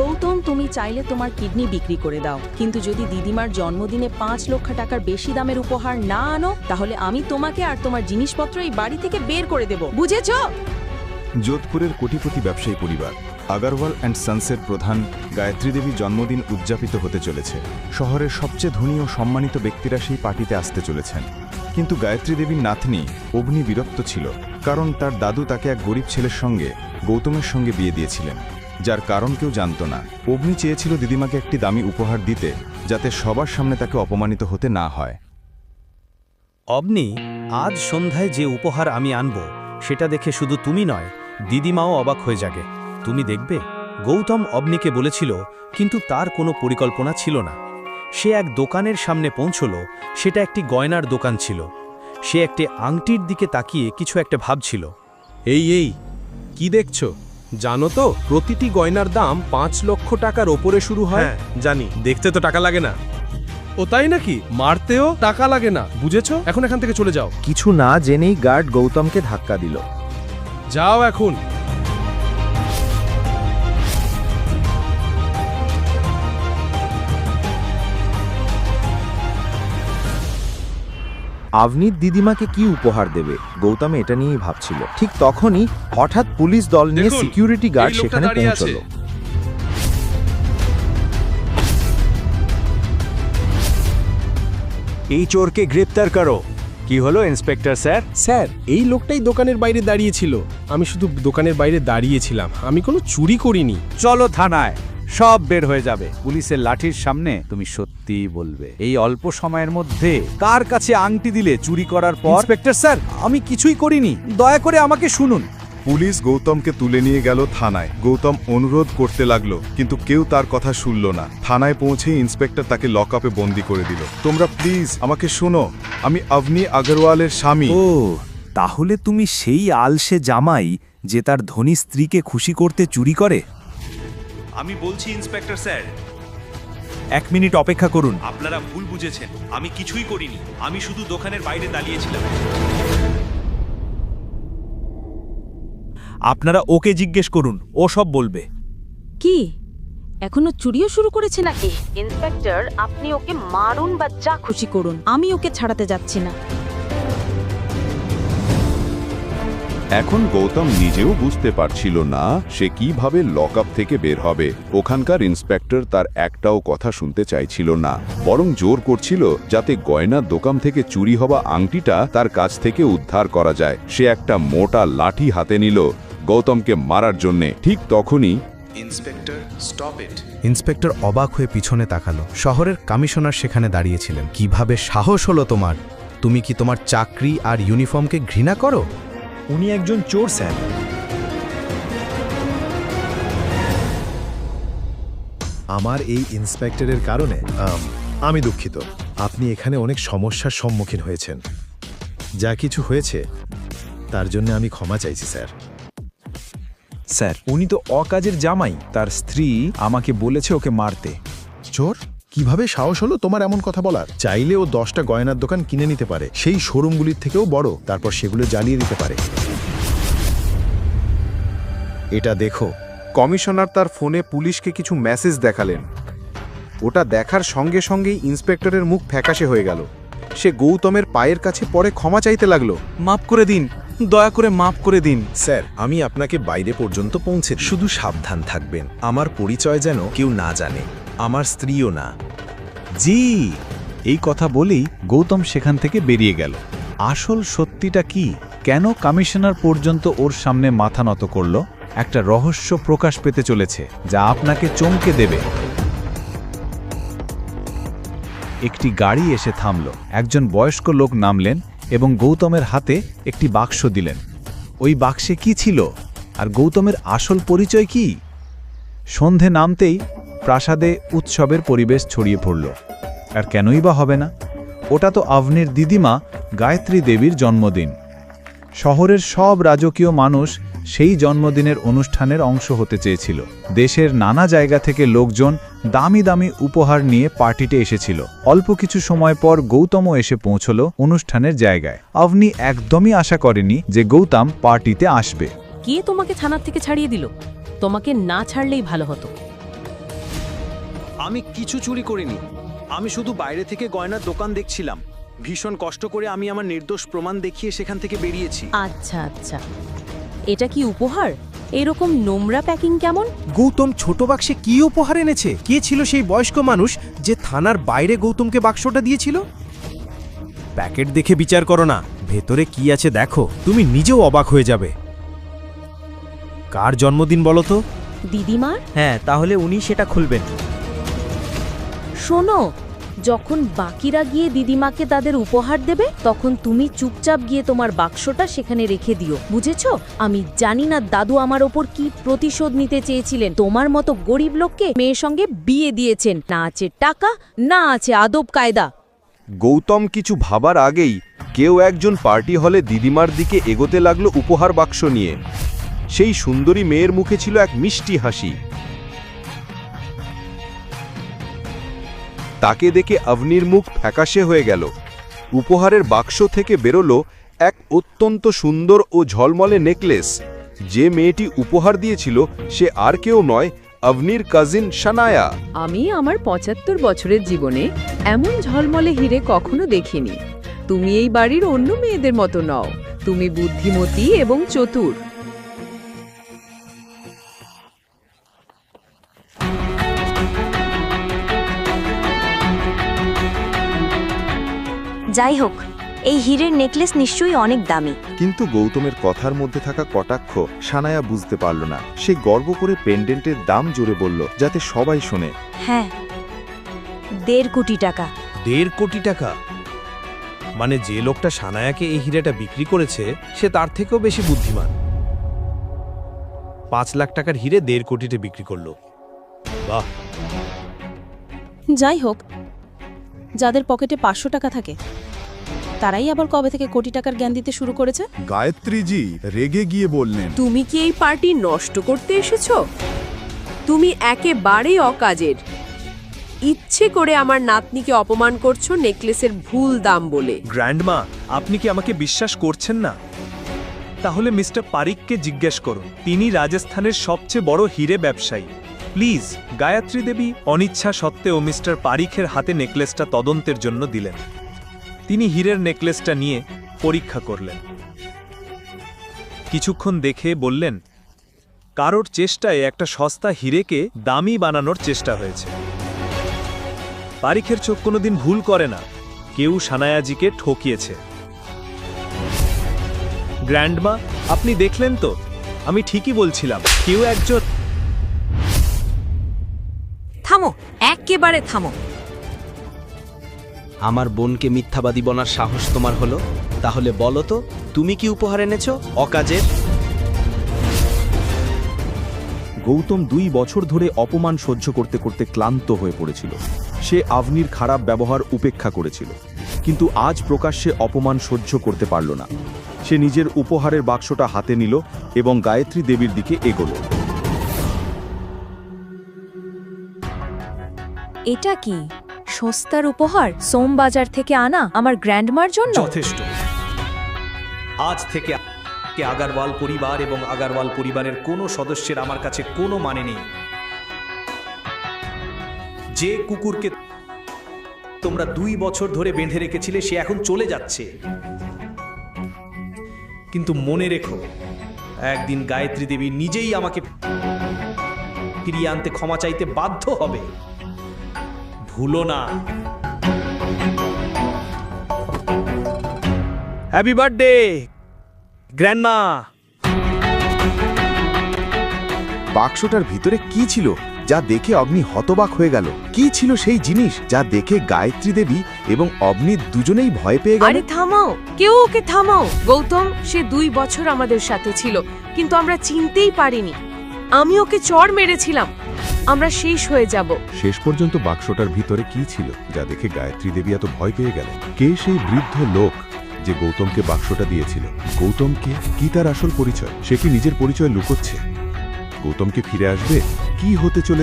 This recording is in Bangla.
গৌতম, তুমি চাইলে তোমার কিডনি বিক্রি করে দাও, কিন্তু যদি দিদিমার জন্মদিনে 5 লক্ষ টাকার বেশি দামের উপহার না আনো, তাহলে আমি তোমাকে আর তোমার জিনিসপত্র এই বাড়ি থেকে বের করে দেব, বুঝেছো? যোধপুরের কোটিপতি ব্যবসায়ী পরিবার আগরওয়াল অ্যান্ড সন্সের প্রধান গায়ত্রী দেবী জন্মদিন উদযাপিত হতে চলেছে। শহরের সবচেয়ে ধনী ও সম্মানিত ব্যক্তিরা সেই পার্টিতে আসতে চলেছেন। কিন্তু গায়ত্রী দেবীর নাতনি অগ্নি বিরক্ত ছিল, কারণ তার দাদু তাকে এক গরিব ছেলের সঙ্গে গৌতমের সঙ্গে বিয়ে দিয়েছিলেন, যার কারণ কেউ জানত না। অগ্নি চেয়েছিল দিদিমাকে একটি দামি উপহার দিতে, যাতে সবার সামনে তাকে অপমানিত হতে না হয়। অবনি, আজ সন্ধ্যায় যে উপহার আমি আনব সেটা দেখে শুধু তুমি নয়, দিদিমাও অবাক হয়ে যাবে। তুমি দেখবে। গৌতম অবনিকে বলেছিল, কিন্তু তার কোনো পরিকল্পনা ছিল না। সে এক দোকানের সামনে পৌঁছল। সেটা একটি গয়নার দোকান ছিল। সে একটি আংটির দিকে তাকিয়ে কিছু একটা ভাবছিল। এই কি দেখছো? জানো তো প্রতিটি গয়নার দাম 5 লক্ষ টাকার ওপরে শুরু হয়। হ্যাঁ জানি, দেখতে তো টাকা লাগে না। ও তাই নাকি? মারতেও টাকা লাগে না, বুঝেছো? এখন এখান থেকে চলে যাও। কিছু না জেনেই গার্ড গৌতমকে ধাক্কা দিল। যাও এখন। আভনির দিদিমাকে কি উপহার দেবে, গৌতম এটা নিয়েই ভাবছিল। ঠিক তখনই হঠাৎ পুলিশ দল নিয়ে দেখুন, সিকিউরিটি গার্ড এই লোকটা সেখানে দাঁড়িয়ে আছে। পৌঁছল। এই চোরকে গ্রেপ্তার করো। কি হলো ইন্সপেক্টর স্যার? স্যার, এই লোকটাই দোকানের বাইরে দাঁড়িয়েছিল। আমি শুধু দোকানের বাইরে দাঁড়িয়েছিলাম, আমি কোনো চুরি করিনি। চলো থানায়, সব বের হয়ে যাবে। পুলিশের লাঠির সামনে তুমি সত্যিই বলবে এই অল্প সময়ের মধ্যে কার কাছে আংটি দিলে চুরি করার পর। ইন্সপেক্টর স্যার, আমি কিছুই করিনি, দয়া করে আমাকে শুনুন। পুলিশ গৌতমকে তুলে নিয়ে গেল থানায়। গৌতম অনুরোধ করতে লাগলো, কিন্তু কেউ তার কথা শুনল না। থানায় পৌঁছেই ইন্সপেক্টর তাকে লকআপে বন্দি করে দিল। তোমরা প্লিজ আমাকে শোনো, আমি অবনি আগরওয়ালের স্বামী। ও, তাহলে তুমি সেই আলসে জামাই যে তার ধনী স্ত্রীকে খুশি করতে চুরি করে? আমি বলছি ইন্সপেক্টর স্যার, 1 মিনিট অপেক্ষা করুন। আপনারা ভুল বুঝেছেন। আমি কিছুই করিনি, আমি শুধু দোকানের বাইরে দাঁড়িয়েছিলাম। আপনারা ওকে জিজ্ঞেস করুন, ও সব বলবে। কি এখনো চুরিও শুরু করেছে নাকি? ইন্সপেক্টর, আপনি ওকে মারুন বা যা খুশি করুন, আমি ওকে ছাড়াতে যাচ্ছি না। এখন গৌতম নিজেও বুঝতে পারছিল না সে কিভাবে লকআপ থেকে বের হবে। ওখানকার ইন্সপেক্টর তার একটাও কথা শুনতে চাইছিল না, বরং জোর করছিল যাতে গয়নার দোকান থেকে চুরি হওয়া আংটিটা তার কাছ থেকে উদ্ধার করা যায়। সে একটা মোটা লাঠি হাতে নিল গৌতমকে মারার জন্যে। ঠিক তখনই ইন্সপেক্টর অবাক হয়ে পিছনে তাকালো। শহরের কমিশনার সেখানে দাঁড়িয়েছিলেন। কিভাবে সাহস হলো তোমার? তুমি কি তোমার চাকরি আর ইউনিফর্মকে ঘৃণা করো? উনি একজন চোর স্যার। আমার এই ইন্সপেক্টরের কারণে আমি দুঃখিত। আপনি এখানে অনেক সমস্যার সম্মুখীন হয়েছেন। যা কিছু হয়েছে তার জন্য আমি ক্ষমা চাইছি স্যার। স্যার, উনি তো অকাজের জামাই। তার স্ত্রী আমাকে বলেছে ওকে মারতে। চোর? কিভাবে সাহস হলো তোমার এমন কথা বলার? চাইলে ও 10টা গয়নার দোকান কিনে নিতে পারে, সেই শোরুমগুলির থেকেও বড়, তারপর সেগুলো জ্বালিয়ে দিতে পারে। এটা দেখো। কমিশনার তার ফোনে পুলিশকে কিছু মেসেজ দেখালেন। ওটা দেখার সঙ্গে সঙ্গেই ইন্সপেক্টরের মুখ ফ্যাকাশে হয়ে গেল। সে গৌতমের পায়ের কাছে পড়ে ক্ষমা চাইতে লাগলো। মাফ করে দিন, দয়া করে মাফ করে দিন। স্যার, আমি আপনাকে বাইরে পর্যন্ত পৌঁছে দিই। শুধু সাবধান থাকবেন, আমার পরিচয় যেন কেউ না জানে, আমার স্ত্রীও না। জি, এই কথা বলেই গৌতম সেখান থেকে বেরিয়ে গেল। আসল সত্যিটা কি? কেন কমিশনার পর্যন্ত ওর সামনে মাথা নত করল? একটা রহস্য প্রকাশ পেতে চলেছে যা আপনাকে চমকে দেবে। একটি গাড়ি এসে থামল। একজন বয়স্ক লোক নামলেন এবং গৌতমের হাতে একটি বাক্স দিলেন। ওই বাক্সে কি ছিল? আর গৌতমের আসল পরিচয় কি? সন্ধে নামতেই প্রাসাদে উৎসবের পরিবেশ ছড়িয়ে পড়ল। আর কেনই বা হবে না? ওটা তো অবনির দিদিমা গায়ত্রী দেবীর জন্মদিন। শহরের সব রাজকীয় মানুষ সেই জন্মদিনের অনুষ্ঠানের অংশ হতে চেয়েছিল। দেশের নানা জায়গা থেকে লোকজন দামি দামি উপহার নিয়ে পার্টিতে এসেছিল। অল্প কিছু সময় পর গৌতমও এসে পৌঁছল অনুষ্ঠানের জায়গায়। অবনি একদমই আশা করেনি যে গৌতম পার্টিতে আসবে। কে তোমাকে থানার থেকে ছাড়িয়ে দিল? তোমাকে না ছাড়লেই ভালো হতো। আমি কিছু চুরি করিনি। আমি শুধু বাইরে থেকে গয়নার দোকান দেখছিলাম। ভীষণ কষ্ট করে আমি আমার নির্দোষ প্রমাণ দেখিয়ে সেখান থেকে বেরিয়েছি। আচ্ছা আচ্ছা, এটা কি উপহার? এরকম নোংরা প্যাকিং কেমন? গৌতম ছোট বাক্সে কি উপহার এনেছে? কে ছিল সেই বয়স্ক মানুষ যে থানার বাইরে গৌতমকে বাক্সটা দিয়েছিল? প্যাকেট দেখে বিচার করো না, ভেতরে কি আছে দেখো, তুমি নিজেও অবাক হয়ে যাবে। কার জন্মদিন বলো তো? দিদিমার। হ্যাঁ, তাহলে উনি সেটা খুলবেন। শোনো, যখন বাকিরা গিয়ে দিদিমাকে তাদের উপহার দেবে তখন তুমি চুপচাপ গিয়ে তোমার বাক্সটা সেখানে রেখে দিও, বুঝেছো? আমি জানি না দাদু আমার ওপর কি প্রতিশোধ নিতে চেয়েছিলেন। তোমার মতো গরিব লোককে মেয়ের সঙ্গে বিয়ে দিয়েছেন, না আছে টাকা, না আছে আদব কায়দা। গৌতম কিছু ভাবার আগেই কেউ একজন পার্টি হলে দিদিমার দিকে এগোতে লাগলো উপহার বাক্স নিয়ে। সেই সুন্দরী মেয়ের মুখে ছিল এক মিষ্টি হাসি। তাকে দেখে অবনীর মুখ ফ্যাকাশে হয়ে গেল। উপহারের বাক্স থেকে বেরোলো এক অত্যন্ত সুন্দর ও ঝলমলে নেকলেস। যে মেয়েটি উপহার দিয়েছিল সে আর কেউ নয়, অবনীর কাজিন শানায়া। আমি আমার ৭৫ বছরের জীবনে এমন ঝলমলে হিরে কখনো দেখিনি। তুমি এই বাড়ির অন্য মেয়েদের মতো নও, তুমি বুদ্ধিমতী এবং চতুর। যাই হোক, এই হীরের নেকলেস নিশ্চয়ই অনেক দামি। কিন্তু গৌতমের কথার মধ্যে থাকা কটাক্ষ শানায়া বুঝতে পারল না। সে গর্ব করে পেন্ডেন্টের দাম জোরে বলল, যাতে সবাই শোনে। হ্যাঁ, ১.৫ কোটি টাকা। ১.৫ কোটি টাকা? মানে যে লোকটা শানায়াকে এই হীরেটা বিক্রি করেছে সে তার থেকেও বেশি বুদ্ধিমান। ৫ লাখ টাকার হিরে ১.৫ কোটিতে বিক্রি করলো। বাহ। যাই হোক, যাদের পকেটে ৫০০ টাকা থাকে তারাই আবার কবে থেকে কোটি টাকার জ্ঞান দিতে শুরু করেছে? গায়ত্রীজি রেগে গিয়ে বললেন, তুমি কি এই পার্টি নষ্ট করতে এসেছো? তুমি একেবারেই অকাজের। ইচ্ছে করে আমার নাতনিকে অপমান করছো নেকলেসের ভুল দাম বলে। গ্র্যান্ডমা, আপনি কি আমাকে বিশ্বাস করছেন না? তাহলে মিস্টার পারিককে জিজ্ঞেস করুন, তিনি রাজস্থানের সবচেয়ে বড় হিরে ব্যবসায়ী। প্লিজ। গায়ত্রী দেবী অনিচ্ছা সত্ত্বেও মিস্টার পারিখের হাতে নেকলেসটা তদন্তের জন্য দিলেন। তিনি হীরের নেকলেসটা নিয়ে পরীক্ষা করলেন। কিছুক্ষণ দেখে বললেন, কারোর চেষ্টায় একটা সস্তা হীরেকে দামি বানানোর চেষ্টা হয়েছে। পারিখের চোখ কোনোদিন ভুল করে না, কেউ শানায়াজিকে ঠকিয়েছে। গ্র্যান্ডমা, আপনি দেখলেন তো, আমি ঠিকই বলছিলাম, কেউ একজন। থামো, একেবারে থামো। আমার বোনকে মিথ্যাবাদী বলার সাহস তোমার হলো? তাহলে বলো তো, তুমি কি উপহার এনেছো অকাজের? গৌতম ২ বছর ধরে অপমান সহ্য করতে করতে ক্লান্ত হয়ে পড়েছিল। সে অবনীর খারাপ ব্যবহার উপেক্ষা করেছিল, কিন্তু আজ প্রকাশ্যে অপমান সহ্য করতে পারল না। সে নিজের উপহারের বাক্সটা হাতে নিল এবং গায়ত্রী দেবীর দিকে এগোল। এটা কি সস্তার উপহার? সোমবাজার থেকে আনা আমার গ্র্যান্ডমার জন্য? যথেষ্ট। আজ থেকে আগারওয়াল পরিবার এবং আগারওয়াল পরিবারের কোনো সদস্যের আমার কাছে কোনো মানে নেই। যে কুকুরকে তোমরা ২ বছর ধরে বেঁধে রেখেছিলে সে এখন চলে যাচ্ছে, কিন্তু মনে রেখো, একদিন গায়ত্রী দেবী নিজেই আমাকে ফিরিয়ে আনতে ক্ষমা চাইতে বাধ্য হবে। ভুলো না। Happy birthday grandma. বাক্সটার ভিতরে কি ছিল যা দেখে অগ্নি হতবাক হয়ে গেল? কি ছিল সেই জিনিস যা দেখে গায়ত্রী দেবী এবং অগ্নি দুজনেই ভয় পেয়ে গেল? আরে থামাও, কেউ ওকে থামাও। গৌতম, সে ২ বছর আমাদের সাথে ছিল, কিন্তু আমরা চিনতেই পারিনি। আমি ওকে চড় মেরেছিলাম। আমরা শেষ হয়ে যাব। শেষ পর্যন্ত বাক্সটার ভিতরে কি ছিল যা দেখে গায়ত্রী দেবী এত ভয় পেয়ে গেল? কে সেই বৃদ্ধ লোক যে গৌতমকে বাক্সটা দিয়েছিল? গৌতমকে কি তার আসল পরিচয়? সে কি নিজের পরিচয় লুকোচ্ছে? গৌতমকে ফিরে আসবে? কি হতে চলে